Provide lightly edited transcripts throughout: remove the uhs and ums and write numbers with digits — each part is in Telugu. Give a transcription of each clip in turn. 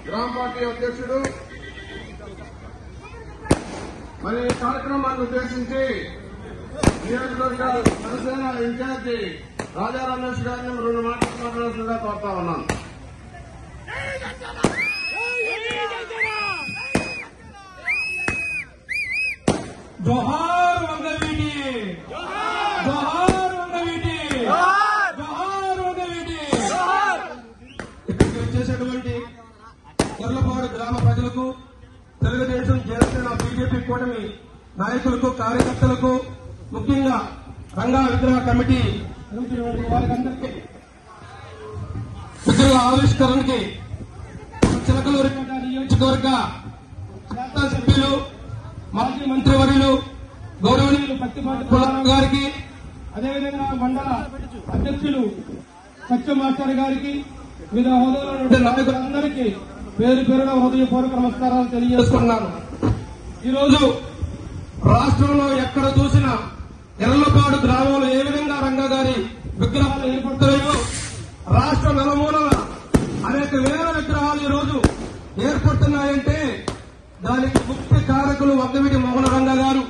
గ్రామ పార్టీ అధ్యక్షుడు మరి ఈ కార్యక్రమాన్ని ఉద్దేశించి నియోజకవర్గ జనసేన ఇన్ఛార్జి రాజా రమేష్ గారిని 2 మాటలు మాట్లాడాల్సిందిగా కోరుతా ఉన్నాను. జోహార్ వంగవీటి, జోహార్ వంగవీటి, జోహార్ వంగవీటి. ఇక్కడికి వచ్చేసేటువంటి ఎర్లపాడు గ్రామ ప్రజలకు, తెలుగుదేశం, జనసేన, బీజేపీ కూటమి నాయకులకు, కార్యకర్తలకు, ముఖ్యంగా రంగా విగ్రహ కమిటీ వారికి విగ్రహ ఆవిష్కరణకి చిలకలూరిపేట నియోజకవర్గ శాసనసభ్యులు, మాజీ మంత్రివర్యులు, గౌరవనీయులు పత్తిపాటి పుల్లారావు గారికి, అదేవిధంగా మండల అధ్యక్షులు సత్య మాస్టర్ గారికి, వివిధ హోదాలో నాయకులందరికీ పేరు పేరున హృదయపూర్వక నమస్కారాలు తెలియజేసుకున్నాను. ఈరోజు రాష్ట్రంలో ఎక్కడ చూసినా ఎర్లపాడు గ్రామంలో ఏ విధంగా రంగా గారి విగ్రహాలు ఏర్పడతాయో రాష్ట్ర నలుమూలల అనేక వేల విగ్రహాలు ఈరోజు ఏర్పడుతున్నాయంటే దానికి ముఖ్య కారకులు వంగవీటి మోహన రంగా గారు.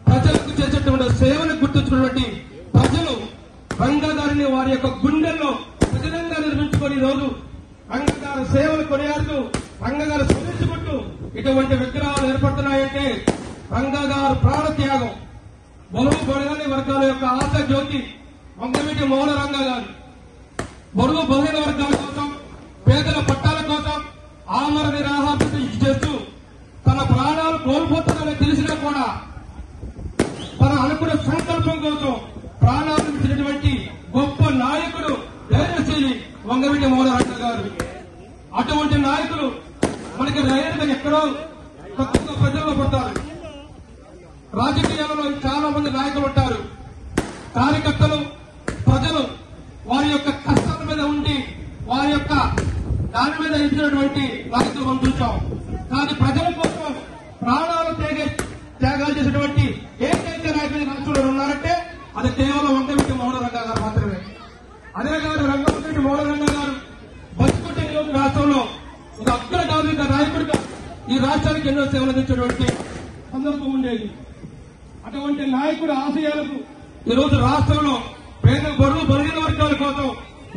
ప్రజలకు చేసేటువంటి సేవను గుర్తించినటువంటి ప్రజలు రంగా గారిని వారి యొక్క గుండెల్లో ప్రజలంగా నిర్మించుకొని ఈరోజు రంగా గారి సేవలు కొనియాడుతూ రంగా గారు స్మరించుకుంటూ ఇటువంటి విగ్రహాలు ఏర్పడుతున్నాయంటే రంగా గారు ప్రాణత్యాగం, బరువు బలహీన వర్గాల యొక్క ఆశ జ్యోతి వంగవీటి మోహన రంగా గారు. బరువు బలహీన వర్గాల కోసం, పేదల పట్టాల కోసం ఆమర నిరాహార చేస్తూ తన ప్రాణాలు కోల్పోతుందని తెలిసినా కూడా తన అనుకున్న సంకల్పం కోసం ప్రాణాలు ఇచ్చినటువంటి గొప్ప నాయకుడు, ధైర్యశీలి వంగవీటి మోహన రంగా గారు. అటువంటి నాయకులు మనకి రైతుగా ఎక్కడో తక్కువ ప్రజల్లో పడతారు. రాజకీయాలలో చాలా మంది నాయకులు ఉంటారు. కార్యకర్తలు, ప్రజలు వారి యొక్క కష్టాల మీద ఉండి వారి యొక్క దాని మీద ఇచ్చినటువంటి నాయకులు మనం చూసాం. కానీ ప్రజల కోసం ప్రాణాలు త్యాగాలు చేసినటువంటి ఏకైక నాయకులు రాష్ట్రంలో ఉన్నారంటే అది కేవలం వంగవీటి మోహన రంగా గారు మాత్రమే. అదే గారు వంగవీటి మోహన రంగా గారు బతుకుంటే ఈరోజు రాష్ట్రంలో ఒక అగ్రగామిక నాయకుడిగా ఈ రాష్ట్రానికి ఎన్నో సేవలు అందించినటువంటి సందర్భం ఉండేది. అటువంటి నాయకుడి ఆశయాలకు ఈరోజు రాష్ట్రంలో పేద బరువు బలహీన వర్గాల కోసం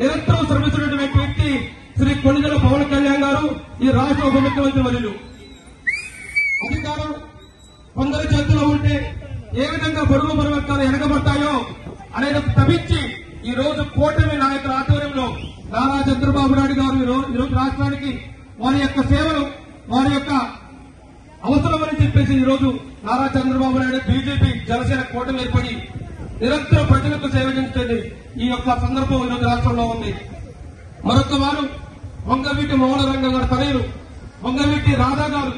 నిరంతరం శ్రమిస్తున్నటువంటి వ్యక్తి శ్రీ కొణిదెల పవన్ కళ్యాణ్ గారు, ఈ రాష్ట్ర ఉప ముఖ్యమంత్రి వర్యులు. అధికారం కొందరి చేతిలో ఉంటే ఏ విధంగా బరువు బరువు వర్గాలు వెనకబడతాయో అనేది తప్పించి ఈ రోజు కూటమి నాయకుల ఆధ్వర్యంలో నారా చంద్రబాబు నాయుడు గారు ఈరోజు రాష్ట్రానికి వారి యొక్క సేవలు, వారి యొక్క అవసరమని చెప్పేసి ఈరోజు నారా చంద్రబాబు నాయుడు, బీజేపీ, జనసేన కూటమి ఏర్పడి నిరంతరం ప్రజలకు సేవ చేస్తుంది. ఈ యొక్క సందర్భం ఈరోజు రాష్ట్రంలో ఉంది. మరొక వారు వంగవీటి మోహన రంగా గారు తనయులు వంగవీటి రాధా గారు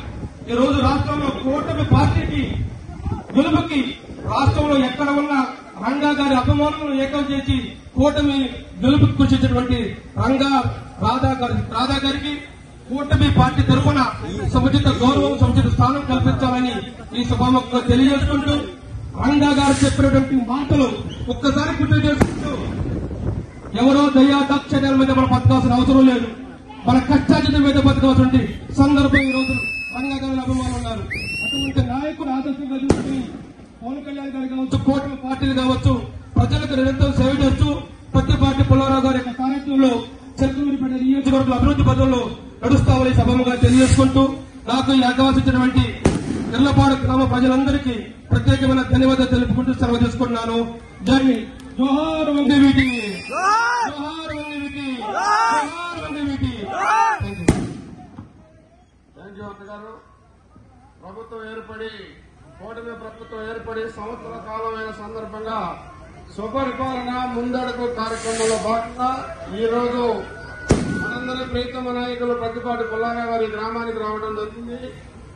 ఈ రోజు రాష్ట్రంలో కూటమి పార్టీకి గెలుపుకి రాష్ట్రంలో ఎక్కడ ఉన్న రంగా గారి అభిమానులను ఏకం చేసి కూటమి గెలుపుకి కృషించినటువంటి రాధా గారికి కూటమి పార్టీ తరఫున సముచిత గౌరవం, సముచిత స్థానం కల్పించాలని ఈ సభాముఖంగా తెలియజేసుకుంటూ రంగా గారు చెప్పినటువంటి మాటలు ఒక్కసారి గుర్తు చేసుకుంటూ ఎవరో దయా దాక్షణ్యాల మీద మనం బతకాల్సిన అవసరం లేదు. మన కష్టార్జితం మీద బతకాల్సిన సందర్భం ఈ రోజు రంగా గారి అభిమానులు ఉన్నారు. అటువంటి నాయకులు ఆదర్శంగా చూసుకుని పవన్ కళ్యాణ్ గారు కావచ్చు, కూటమి పార్టీలు కావచ్చు, ప్రజలకు నిరంతరం సేవ చేస్తూ పత్తిపాటి పుల్లారావు గారి యొక్క కార్యక్రమంలో చిలకలూరిపేట నియోజకవర్గంలో అభివృద్ధి పదంలో నడుస్తామని సభముగా తెలియజేసుకుంటూ నాకు ఈ అవకాశం ఇచ్చినటువంటి ఎర్లపాడు గ్రామ ప్రజలందరికీ ప్రత్యేకమైన ధన్యవాదాలు తెలుపుకుంటూ సెలవు తీసుకున్నాను. జై జోహార్ వంగవీటి, జోహార్ వంగవీటి, జోహార్ వంగవీటి. థ్యాంక్ యూ అత్తగారు. ప్రభుత్వం ఏర్పడి, కూటమి ప్రభుత్వం ఏర్పడి సంవత్సర కాలమైన సందర్భంగా సుపరిపాలన ముందడుగు కార్యక్రమంలో భాగంగా ఈ రోజు మనందరి ప్రీతమ నాయకులు పత్తిపాటి పుల్లారావు గారి గ్రామానికి రావడం జరిగింది.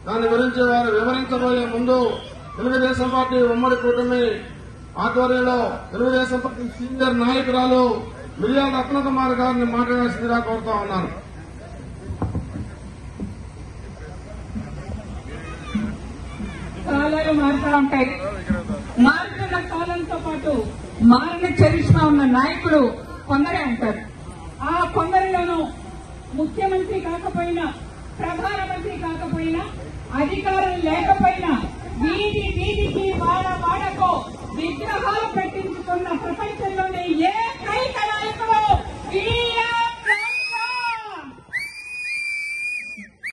దాని గురించి వారు వివరించబోయే ముందు తెలుగుదేశం పార్టీ ఉమ్మడి కూటమి ఆధ్వర్యంలో తెలుగుదేశం పార్టీ సీనియర్ నాయకురాలు మిర్యాల రత్నకుమార్ గారిని మాట్లాడాల్సిందిగా కోరుతా ఉన్నాను. కాలాలు మారుతూ ఉంటాయి. మారుతున్న కాలంతో పాటు మారిన చరిష్మా ఉన్న నాయకులు కొందరే ఉంటారు. ఆ కొందరిలోనూ ముఖ్యమంత్రి కాకపోయినా ప్రధానమంత్రి కాకపోయినా, అధికారం లేకపోయినా వీధి వీధికి వాడకో విగ్రహాలు పెట్టించుకున్న